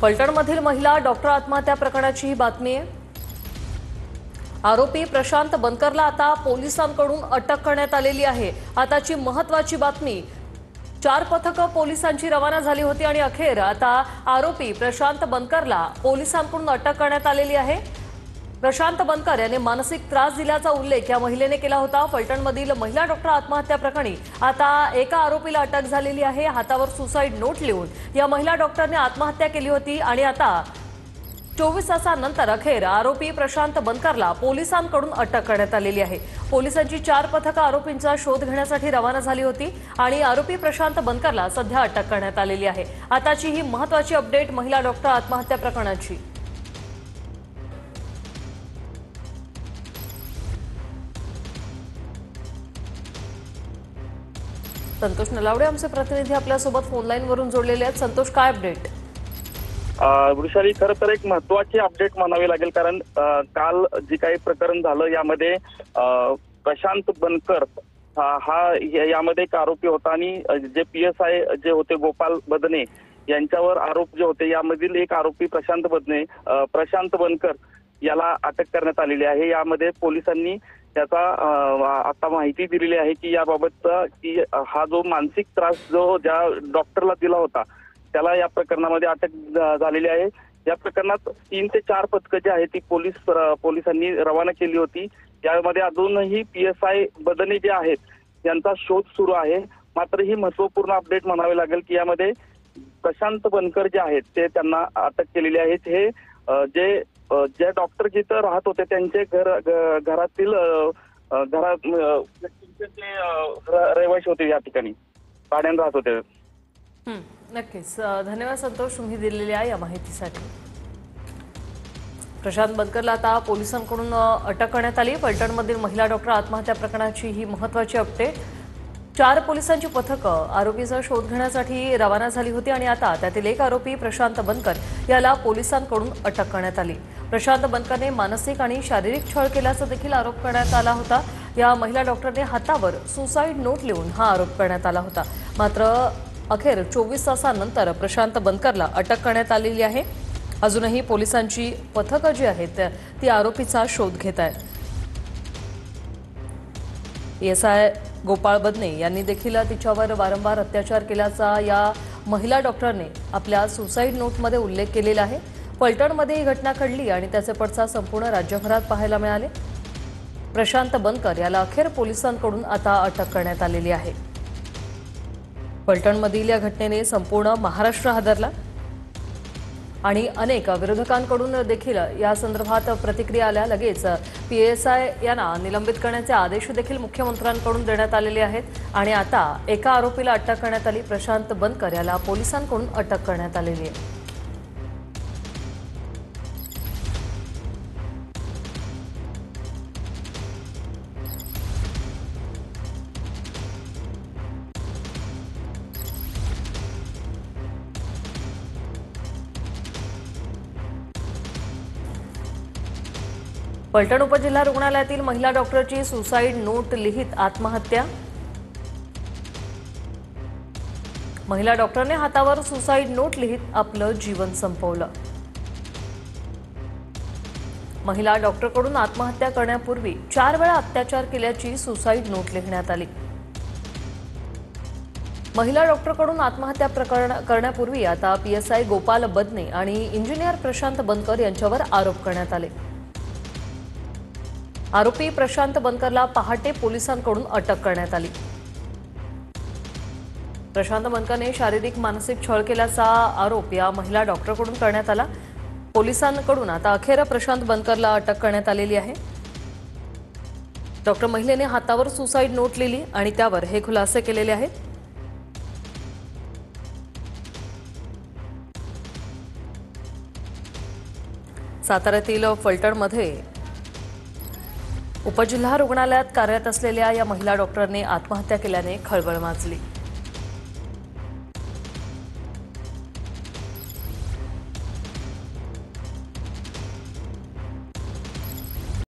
फलटणमधील महिला डॉक्टर आत्महत्या प्रकरणाची ही बातमी आहे। आरोपी प्रशांत बनकरला आता पोलिसांकडून अटक करण्यात आलेली आहे। आताची महत्त्वाची बातमी, 4 पथकं पोलिसांची रवाना झाली होती आणि अखेर आता आरोपी प्रशांत बनकरला पोलिसांकडून अटक करण्यात आलेली आहे। प्रशांत बनकर याने मानसिक त्रास दिल्याचा उल्लेख या महिलेने केला होता। फलटणमधील महिला डॉक्टर आत्महत्या प्रकरणी आता एका आरोपीला अटक झालेली आहे। हातावर सुसाईड नोट लिहून या महिला डॉक्टरने आत्महत्या केली होती आणि आता 24 तासांनंतर अखेर आरोपी प्रशांत बनकरला पोलिसांकडून अटक करण्यात आलेली आहे। पोलिसांची 4 पथकं आरोपींचा शोध घेण्यासाठी रवाना झाली होती आणि आरोपी प्रशांत बनकरला सध्या अटक करण्यात आलेली आहे। आताची ही महत्त्वाची अपडेट महिला डॉक्टर आत्महत्या प्रकरणाची। संतोष नलावडे आमचे प्रतिनिधी आपल्यासोबत फोन लाईन वरून जोडलेले आहेत। संतोष, काय अपडेट? वृषाली, खरं तर एक महत्त्वाची अपडेट म्हणावी लागेल, कारण काल जे काही प्रकरण झालं यामध्ये प्रशांत बनकर हा यामध्ये एक आरोपी होता आणि जे PSI जे होते गोपाल बदने यांच्यावर आरोप जे होते यामधील एक आरोपी प्रशांत बनकर याला अटक करण्यात आलेली आहे। यामध्ये पोलिसांनी त्याचा आता माहिती दिलेली आहे की याबाबतचा की हा जो मानसिक त्रास जो ज्या डॉक्टरला दिला होता त्याला या प्रकरणामध्ये अटक झालेली आहे। या प्रकरणात 3 ते 4 पथकं जी आहेत ती पोलिसांनी रवाना केली होती। यामध्ये अजूनही PSI बदने जे आहेत यांचा शोध सुरू आहे। मात्र ही महत्त्वपूर्ण अपडेट म्हणावी लागेल की यामध्ये प्रशांत बनकर जे आहेत ते त्यांना अटक केलेली आहे। हे जे डॉक्टर जिथं राहत होते त्यांचे घरातील रहिवासी होते, या ठिकाणी भाड्याने राहत होते। नक्कीच, धन्यवाद संतोष तुम्ही दिलेल्या या माहितीसाठी। प्रशांत बनकरला आता पोलिसांकडून अटक करण्यात आली। फलटणमधील महिला डॉक्टर आत्महत्या प्रकरणाची ही महत्त्वाची अपडेट। 4 पोलिसांची पथकं आरोपीचा शोध घेण्यासाठी रवाना झाली होती आणि आता त्यातील एक आरोपी प्रशांत बनकर याला पोलिसांकडून अटक करण्यात आली। प्रशांत बनकरने मानसिक आणि शारीरिक छळ केल्याचा देखील आरोप करण्यात आला होता। या महिला डॉक्टरने हातावर सुसाईड नोट लिहून हा आरोप करण्यात आला होता। मात्र अखेर 24 तासांनंतर प्रशांत बनकरला अटक करण्यात आलेली आहे। अजूनही पोलिसांची पथकं जी आहेत ती आरोपीचा शोध घेत आहेत। PSI गोपाळ बदने यांनी देखील तिच्यावर वारंवार अत्याचार केल्याचा या महिला डॉक्टरने आपल्या सुसाईड नोटमध्ये उल्लेख केलेला आहे। फलटणमध्ये ही घटना घडली आणि त्याचे पडसाद संपूर्ण राज्यभरात पाहायला मिळाले। प्रशांत बनकर याला अखेर पोलिसांकडून आता अटक करण्यात आलेली आहे। फलटणमधील या घटनेने संपूर्ण महाराष्ट्र हादरला आणि अनेक विरोधकांकडून देखील या संदर्भात प्रतिक्रिया आल्या। लगेच PSI यांना निलंबित करण्याचे आदेश देखील मुख्यमंत्र्यांकडून देण्यात आलेले आहेत आणि आता एका आरोपीला अटक करण्यात आली। प्रशांत बनकर याला पोलिसांकडून अटक करण्यात आलेली आहे। फलटण उपजिल्हा रुग्णालयातील महिला डॉक्टरची सुसाईड नोट लिहित आत्महत्या। महिला डॉक्टरने हातावर सुसाईड नोट लिहित आपलं जीवन संपवलं। महिला डॉक्टरकडून आत्महत्या करण्यापूर्वी 4 वेळा अत्याचार केल्याची सुसाईड नोट लिहिण्यात आली। महिला डॉक्टरकडून आत्महत्या करण्यापूर्वी आता PSI गोपाल बदने आणि इंजिनियर प्रशांत बनकर यांच्यावर आरोप करण्यात आले। आरोपी प्रशांत बनकरला पहाटे पोलिसांकडून अटक करण्यात आली। प्रशांत बनकरने शारीरिक मानसिक छळ केल्याचा आरोप या महिला डॉक्टरकडून करण्यात आला। पोलिसांकडून आता अखेर प्रशांत बनकरला अटक करण्यात आलेली आहे। डॉक्टर महिलेने हातावर सुसाईड नोट लिहिली आणि त्यावर हे खुलासे केलेले आहेत। साताऱ्यातील फलटणमध्ये उपजिल्हा रुग्णालयात कार्यरत असलेल्या या महिला डॉक्टरने आत्महत्या केल्याने खळबळ माजली।